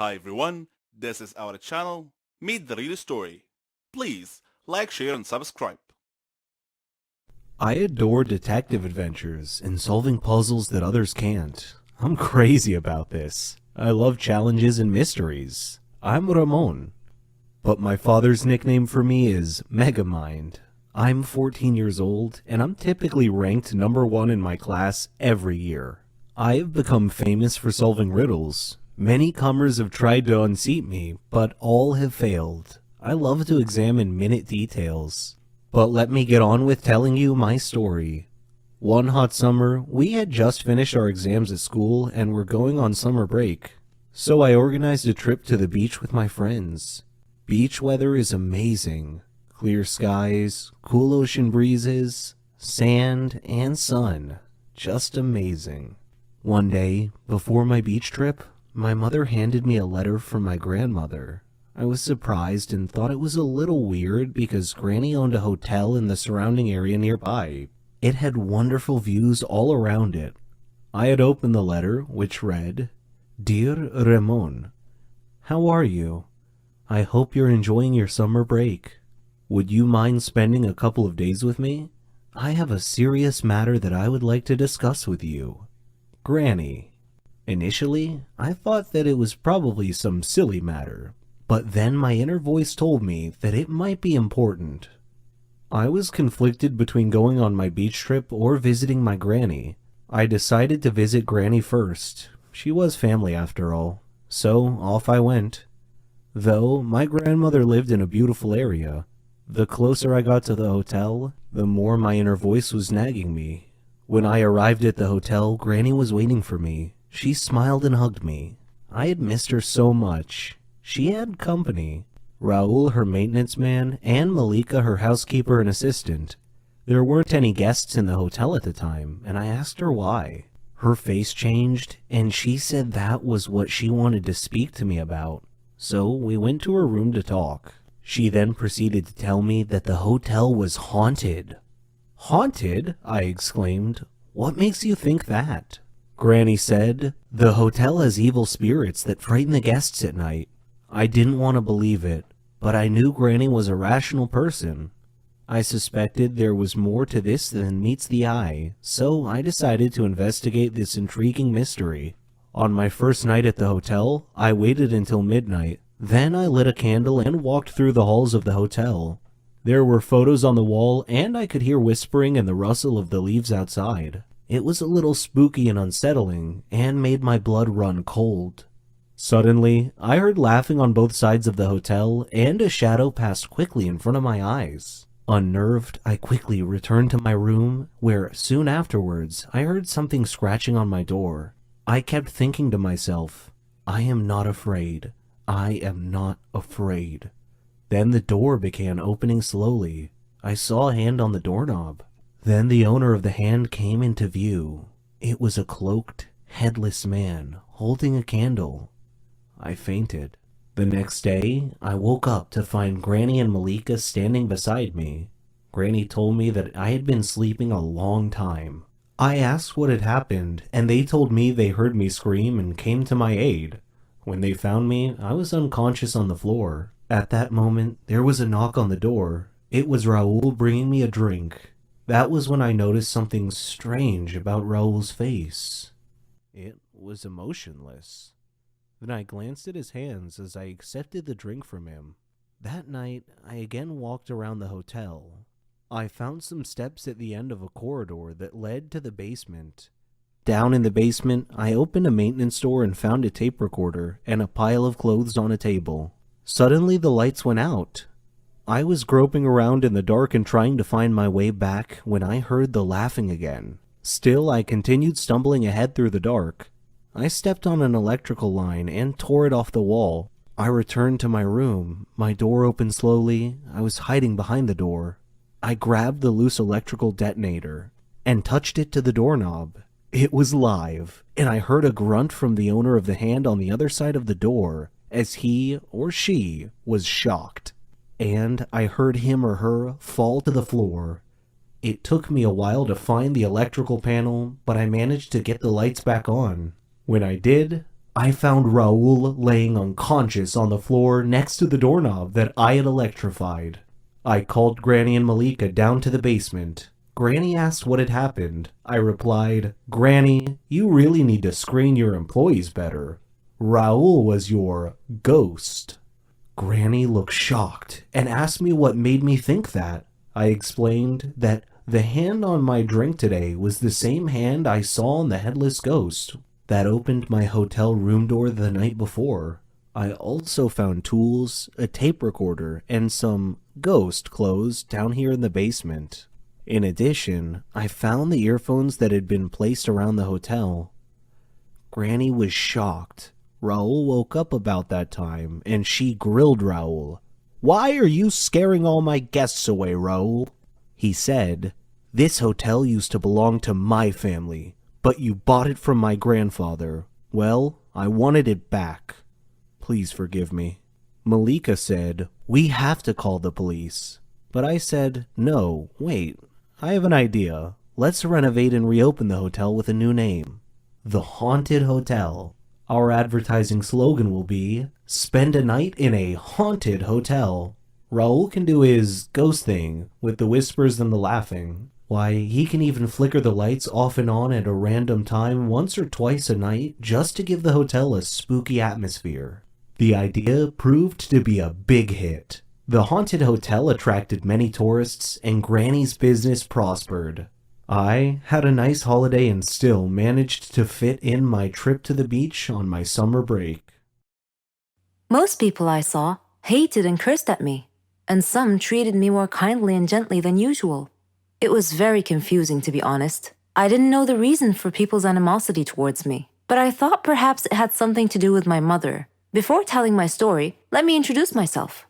Hi everyone, this is our channel, Meet the Real Story. Please like, share and subscribe. I adore detective adventures and solving puzzles that others can't. I'm crazy about this. I love challenges and mysteries. I'm Ramon. But my father's nickname for me is Megamind. I'm 14 years old, and I'm typically ranked number one in my class every year. I have become famous for solving riddles. Many comers have tried to unseat me, but all have failed. I love to examine minute details. But let me get on with telling you my story. One hot summer, we had just finished our exams at school and were going on summer break. So I organized a trip to the beach with my friends. Beach weather is amazing. Clear skies, cool ocean breezes, sand, and sun. Just amazing. One day, before my beach trip, my mother handed me a letter from my grandmother. I was surprised and thought it was a little weird because Granny owned a hotel in the surrounding area nearby. It had wonderful views all around it. I had opened the letter, which read, "Dear Ramon, how are you? I hope you're enjoying your summer break. Would you mind spending a couple of days with me? I have a serious matter that I would like to discuss with you. Granny." Initially, I thought that it was probably some silly matter, but then my inner voice told me that it might be important. I was conflicted between going on my beach trip or visiting my granny. I decided to visit Granny first. She was family after all, so off I went. Though my grandmother lived in a beautiful area, the closer I got to the hotel, the more my inner voice was nagging me. When I arrived at the hotel, Granny was waiting for me. She smiled and hugged me. I had missed her so much. She had company. Raul, her maintenance man, and Malika, her housekeeper and assistant. There weren't any guests in the hotel at the time, and I asked her why. Her face changed, and she said that was what she wanted to speak to me about. So we went to her room to talk. She then proceeded to tell me that the hotel was haunted. "Haunted?" I exclaimed. "What makes you think that?" Granny said, "The hotel has evil spirits that frighten the guests at night." I didn't want to believe it, but I knew Granny was a rational person. I suspected there was more to this than meets the eye, so I decided to investigate this intriguing mystery. On my first night at the hotel, I waited until midnight. Then I lit a candle and walked through the halls of the hotel. There were photos on the wall, and I could hear whispering and the rustle of the leaves outside. It was a little spooky and unsettling, and made my blood run cold. Suddenly, I heard laughing on both sides of the hotel, and a shadow passed quickly in front of my eyes. Unnerved, I quickly returned to my room, where soon afterwards I heard something scratching on my door. I kept thinking to myself, I am not afraid. I am not afraid. Then the door began opening slowly. I saw a hand on the doorknob. Then the owner of the hand came into view. It was a cloaked, headless man holding a candle. I fainted. The next day, I woke up to find Granny and Malika standing beside me. Granny told me that I had been sleeping a long time. I asked what had happened, and they told me they heard me scream and came to my aid. When they found me, I was unconscious on the floor. At that moment, there was a knock on the door. It was Raul bringing me a drink. That was when I noticed something strange about Raul's face. It was emotionless. Then I glanced at his hands as I accepted the drink from him. That night, I again walked around the hotel. I found some steps at the end of a corridor that led to the basement. Down in the basement, I opened a maintenance door and found a tape recorder and a pile of clothes on a table. Suddenly, the lights went out. I was groping around in the dark and trying to find my way back when I heard the laughing again. Still, I continued stumbling ahead through the dark. I stepped on an electrical line and tore it off the wall. I returned to my room. My door opened slowly. I was hiding behind the door. I grabbed the loose electrical detonator and touched it to the doorknob. It was live, and I heard a grunt from the owner of the hand on the other side of the door as he or she was shocked. And I heard him or her fall to the floor. It took me a while to find the electrical panel, but I managed to get the lights back on. When I did, I found Raul laying unconscious on the floor next to the doorknob that I had electrified. I called Granny and Malika down to the basement. Granny asked what had happened. I replied, "Granny, you really need to screen your employees better. Raul was your ghost." Granny looked shocked and asked me what made me think that. I explained that the hand on my drink today was the same hand I saw on the headless ghost that opened my hotel room door the night before. I also found tools, a tape recorder, and some ghost clothes down here in the basement. In addition, I found the earphones that had been placed around the hotel. Granny was shocked. Raul woke up about that time, and she grilled Raul. "Why are you scaring all my guests away, Raul?" He said, "This hotel used to belong to my family, but you bought it from my grandfather. Well, I wanted it back. Please forgive me." Malika said, "We have to call the police." But I said, "No, wait, I have an idea. Let's renovate and reopen the hotel with a new name. The Haunted Hotel. Our advertising slogan will be, spend a night in a haunted hotel." Raul can do his ghost thing with the whispers and the laughing. Why, he can even flicker the lights off and on at a random time once or twice a night just to give the hotel a spooky atmosphere. The idea proved to be a big hit. The haunted hotel attracted many tourists, and Granny's business prospered. I had a nice holiday and still managed to fit in my trip to the beach on my summer break. Most people I saw hated and cursed at me, and some treated me more kindly and gently than usual. It was very confusing, to be honest. I didn't know the reason for people's animosity towards me, but I thought perhaps it had something to do with my mother. Before telling my story, let me introduce myself.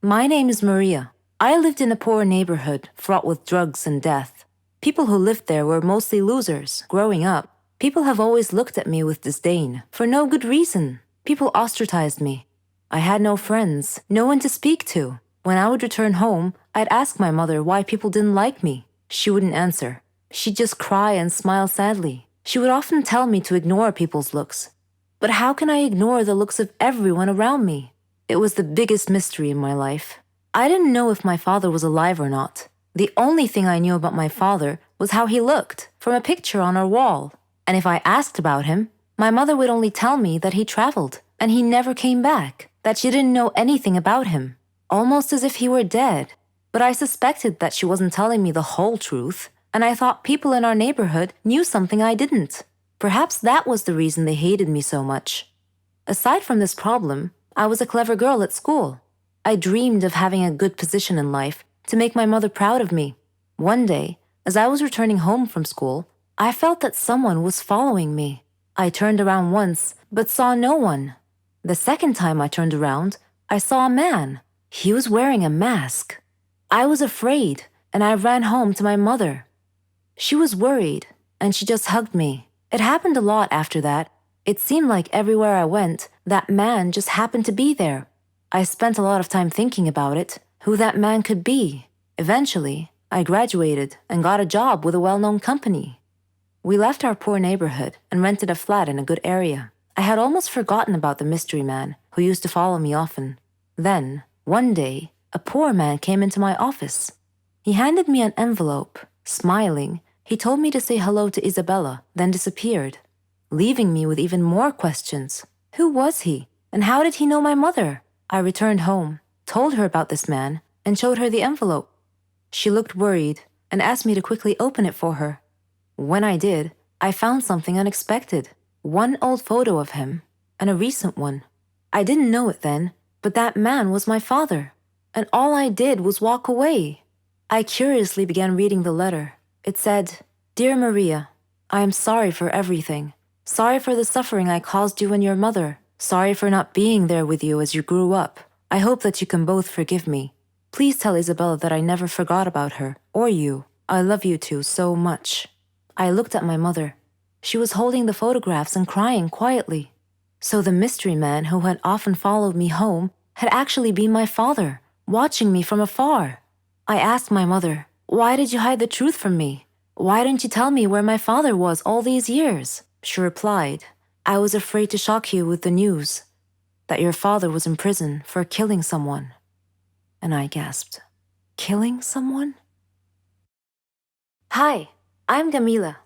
My name is Maria. I lived in a poor neighborhood fraught with drugs and death. People who lived there were mostly losers. Growing up, people have always looked at me with disdain, for no good reason. People ostracized me. I had no friends, no one to speak to. When I would return home, I'd ask my mother why people didn't like me. She wouldn't answer. She'd just cry and smile sadly. She would often tell me to ignore people's looks. But how can I ignore the looks of everyone around me? It was the biggest mystery in my life. I didn't know if my father was alive or not. The only thing I knew about my father was how he looked, from a picture on our wall. And if I asked about him, my mother would only tell me that he traveled, and he never came back, that she didn't know anything about him, almost as if he were dead. But I suspected that she wasn't telling me the whole truth, and I thought people in our neighborhood knew something I didn't. Perhaps that was the reason they hated me so much. Aside from this problem, I was a clever girl at school. I dreamed of having a good position in life to make my mother proud of me. One day, as I was returning home from school, I felt that someone was following me. I turned around once, but saw no one. The second time I turned around, I saw a man. He was wearing a mask. I was afraid, and I ran home to my mother. She was worried, and she just hugged me. It happened a lot after that. It seemed like everywhere I went, that man just happened to be there. I spent a lot of time thinking about it, who that man could be. Eventually, I graduated and got a job with a well-known company. We left our poor neighborhood and rented a flat in a good area. I had almost forgotten about the mystery man who used to follow me often. Then, one day, a poor man came into my office. He handed me an envelope. Smiling, he told me to say hello to Isabella, then disappeared, leaving me with even more questions. Who was he, and how did he know my mother? I returned home, told her about this man, and showed her the envelope. She looked worried and asked me to quickly open it for her. When I did, I found something unexpected. One old photo of him, and a recent one. I didn't know it then, but that man was my father, and all I did was walk away. I curiously began reading the letter. It said, "Dear Maria, I am sorry for everything. Sorry for the suffering I caused you and your mother. Sorry for not being there with you as you grew up. I hope that you can both forgive me. Please tell Isabella that I never forgot about her, or you. I love you two so much." I looked at my mother. She was holding the photographs and crying quietly. So the mystery man who had often followed me home had actually been my father, watching me from afar. I asked my mother, "Why did you hide the truth from me? Why didn't you tell me where my father was all these years?" She replied, I was afraid to shock you with the news that your father was in prison for killing someone. And I gasped, killing someone? Hi, I'm Gamila.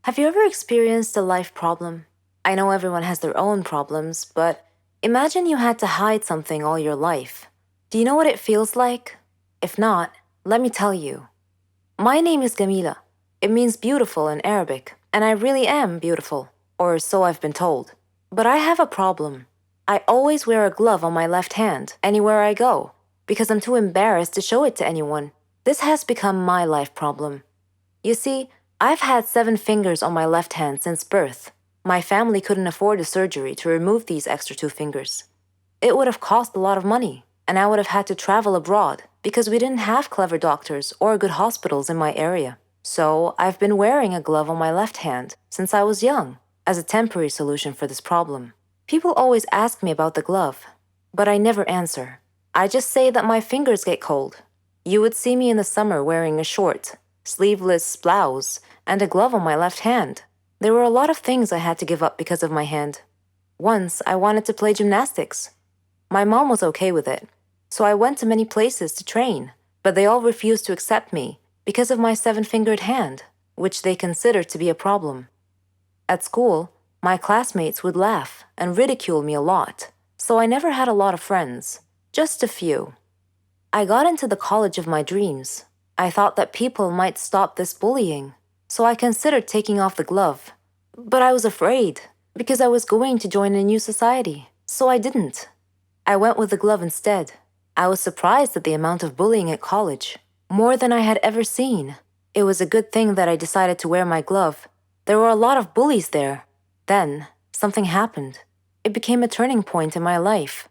Have you ever experienced a life problem? I know everyone has their own problems, but imagine you had to hide something all your life. Do you know what it feels like? If not, let me tell you. My name is Gamila. It means beautiful in Arabic, and I really am beautiful, or so I've been told. But I have a problem. I always wear a glove on my left hand, anywhere I go, because I'm too embarrassed to show it to anyone. This has become my life problem. You see, I've had 7 fingers on my left hand since birth. My family couldn't afford a surgery to remove these extra 2 fingers. It would have cost a lot of money, and I would have had to travel abroad because we didn't have clever doctors or good hospitals in my area. So I've been wearing a glove on my left hand since I was young as a temporary solution for this problem. People always ask me about the glove, but I never answer. I just say that my fingers get cold. You would see me in the summer wearing a short, sleeveless blouse and a glove on my left hand. There were a lot of things I had to give up because of my hand. Once, I wanted to play gymnastics. My mom was okay with it, so I went to many places to train, but they all refused to accept me because of my 7-fingered hand, which they considered to be a problem. At school, my classmates would laugh and ridicule me a lot, so I never had a lot of friends, just a few. I got into the college of my dreams. I thought that people might stop this bullying, so I considered taking off the glove. But I was afraid, because I was going to join a new society, so I didn't. I went with the glove instead. I was surprised at the amount of bullying at college, more than I had ever seen. It was a good thing that I decided to wear my glove. There were a lot of bullies there. Then, something happened. It became a turning point in my life.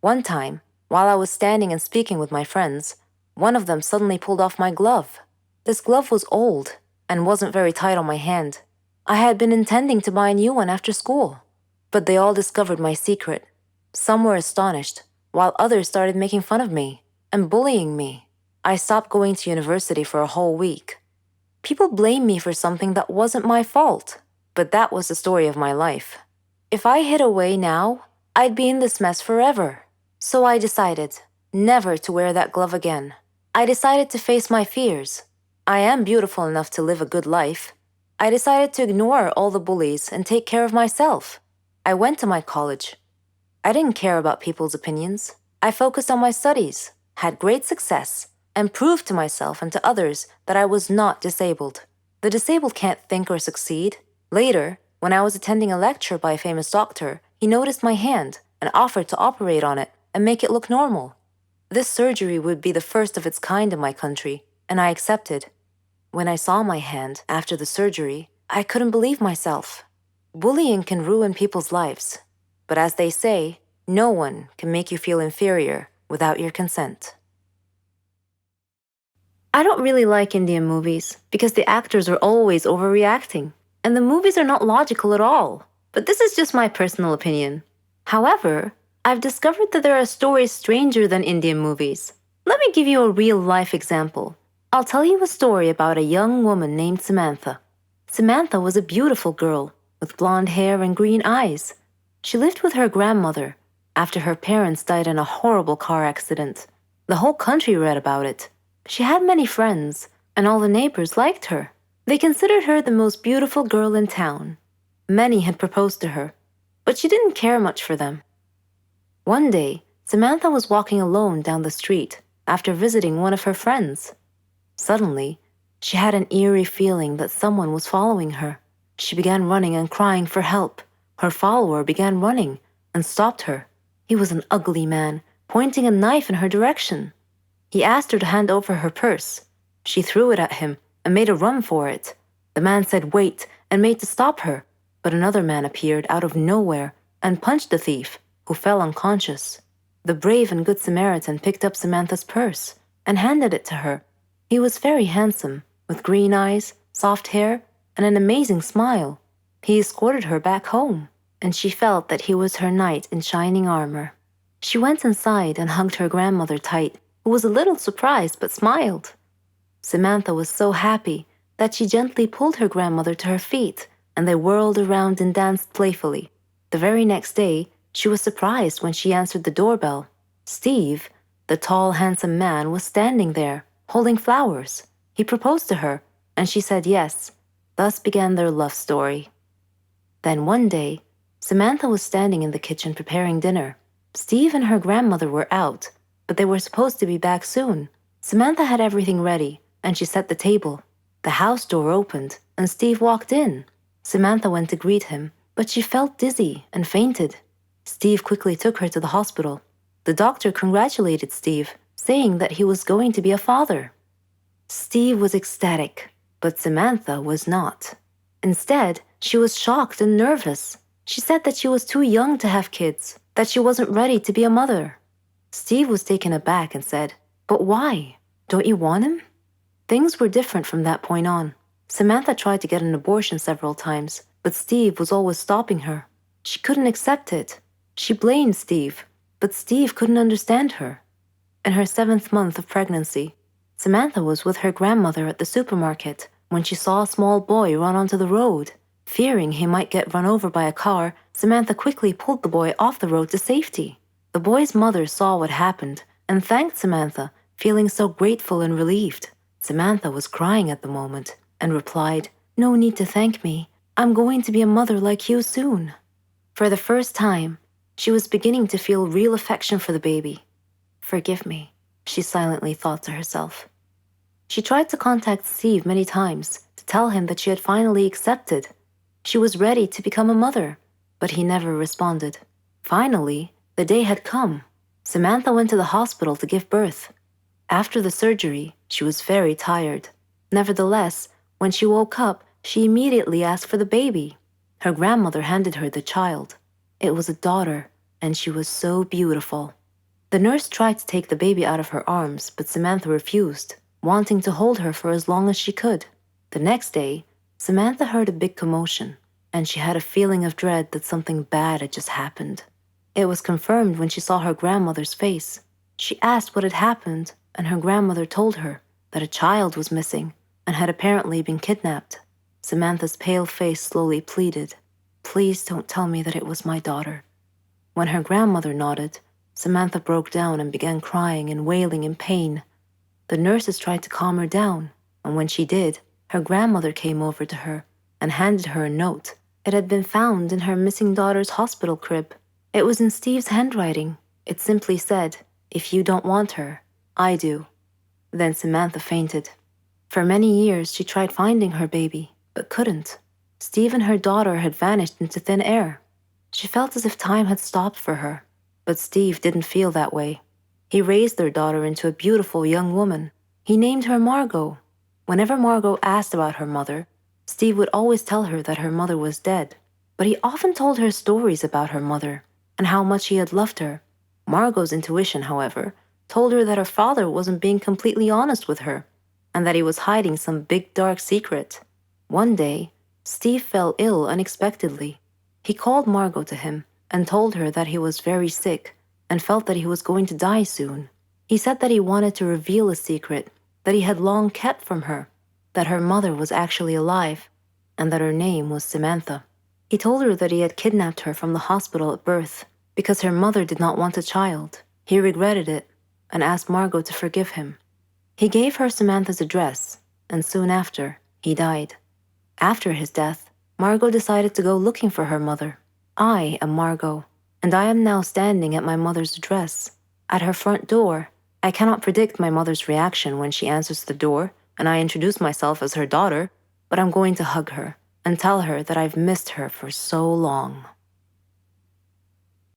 One time, while I was standing and speaking with my friends, one of them suddenly pulled off my glove. This glove was old and wasn't very tight on my hand. I had been intending to buy a new one after school, but they all discovered my secret. Some were astonished, while others started making fun of me and bullying me. I stopped going to university for a whole week. People blamed me for something that wasn't my fault, but that was the story of my life. If I hid away now, I'd be in this mess forever. So I decided never to wear that glove again. I decided to face my fears. I am beautiful enough to live a good life. I decided to ignore all the bullies and take care of myself. I went to my college. I didn't care about people's opinions. I focused on my studies, had great success, and proved to myself and to others that I was not disabled. The disabled can't think or succeed. Later, when I was attending a lecture by a famous doctor, he noticed my hand and offered to operate on it and make it look normal. This surgery would be the first of its kind in my country, and I accepted. When I saw my hand after the surgery, I couldn't believe myself. Bullying can ruin people's lives, but as they say, no one can make you feel inferior without your consent. I don't really like Indian movies because the actors are always overreacting, and the movies are not logical at all. But this is just my personal opinion. However, I've discovered that there are stories stranger than Indian movies. Let me give you a real-life example. I'll tell you a story about a young woman named Samantha. Samantha was a beautiful girl with blonde hair and green eyes. She lived with her grandmother after her parents died in a horrible car accident. The whole country read about it. She had many friends, and all the neighbors liked her. They considered her the most beautiful girl in town. Many had proposed to her, but she didn't care much for them. One day, Samantha was walking alone down the street after visiting one of her friends. Suddenly, she had an eerie feeling that someone was following her. She began running and crying for help. Her follower began running and stopped her. He was an ugly man, pointing a knife in her direction. He asked her to hand over her purse. She threw it at him and made a run for it. The man said wait and made to stop her, but another man appeared out of nowhere and punched the thief, who fell unconscious. The brave and good Samaritan picked up Samantha's purse and handed it to her. He was very handsome, with green eyes, soft hair, and an amazing smile. He escorted her back home, and she felt that he was her knight in shining armor. She went inside and hugged her grandmother tight, who was a little surprised but smiled. Samantha was so happy that she gently pulled her grandmother to her feet and they whirled around and danced playfully. The very next day, she was surprised when she answered the doorbell. Steve, the tall, handsome man, was standing there, holding flowers. He proposed to her, and she said yes. Thus began their love story. Then one day, Samantha was standing in the kitchen preparing dinner. Steve and her grandmother were out, but they were supposed to be back soon. Samantha had everything ready, and she set the table. The house door opened, and Steve walked in. Samantha went to greet him, but she felt dizzy and fainted. Steve quickly took her to the hospital. The doctor congratulated Steve, saying that he was going to be a father. Steve was ecstatic, but Samantha was not. Instead, she was shocked and nervous. She said that she was too young to have kids, that she wasn't ready to be a mother. Steve was taken aback and said, "But why? Don't you want him?" Things were different from that point on. Samantha tried to get an abortion several times, but Steve was always stopping her. She couldn't accept it. She blamed Steve, but Steve couldn't understand her. In her 7th month of pregnancy, Samantha was with her grandmother at the supermarket when she saw a small boy run onto the road. Fearing he might get run over by a car, Samantha quickly pulled the boy off the road to safety. The boy's mother saw what happened and thanked Samantha, feeling so grateful and relieved. Samantha was crying at the moment and replied, "No need to thank me. I'm going to be a mother like you soon." For the first time, she was beginning to feel real affection for the baby. "Forgive me," she silently thought to herself. She tried to contact Steve many times to tell him that she had finally accepted. She was ready to become a mother, but he never responded. Finally, the day had come. Samantha went to the hospital to give birth. After the surgery, she was very tired. Nevertheless, when she woke up, she immediately asked for the baby. Her grandmother handed her the child. It was a daughter, and she was so beautiful. The nurse tried to take the baby out of her arms, but Samantha refused, wanting to hold her for as long as she could. The next day, Samantha heard a big commotion, and she had a feeling of dread that something bad had just happened. It was confirmed when she saw her grandmother's face. She asked what had happened, and her grandmother told her that a child was missing and had apparently been kidnapped. Samantha's pale face slowly pleaded, "Please don't tell me that it was my daughter." When her grandmother nodded, Samantha broke down and began crying and wailing in pain. The nurses tried to calm her down, and when she did, her grandmother came over to her and handed her a note. It had been found in her missing daughter's hospital crib. It was in Steve's handwriting. It simply said, "If you don't want her, I do." Then Samantha fainted. For many years, she tried finding her baby, but couldn't. Steve and her daughter had vanished into thin air. She felt as if time had stopped for her, but Steve didn't feel that way. He raised their daughter into a beautiful young woman. He named her Margot. Whenever Margot asked about her mother, Steve would always tell her that her mother was dead, but he often told her stories about her mother and how much he had loved her. Margot's intuition, however, told her that her father wasn't being completely honest with her and that he was hiding some big dark secret. One day, Steve fell ill unexpectedly. He called Margot to him and told her that he was very sick and felt that he was going to die soon. He said that he wanted to reveal a secret that he had long kept from her, that her mother was actually alive, and that her name was Samantha. He told her that he had kidnapped her from the hospital at birth because her mother did not want a child. He regretted it and asked Margot to forgive him. He gave her Samantha's address, and soon after, he died. After his death, Margot decided to go looking for her mother. I am Margot, and I am now standing at my mother's address. At her front door, I cannot predict my mother's reaction when she answers the door and I introduce myself as her daughter, but I'm going to hug her and tell her that I've missed her for so long.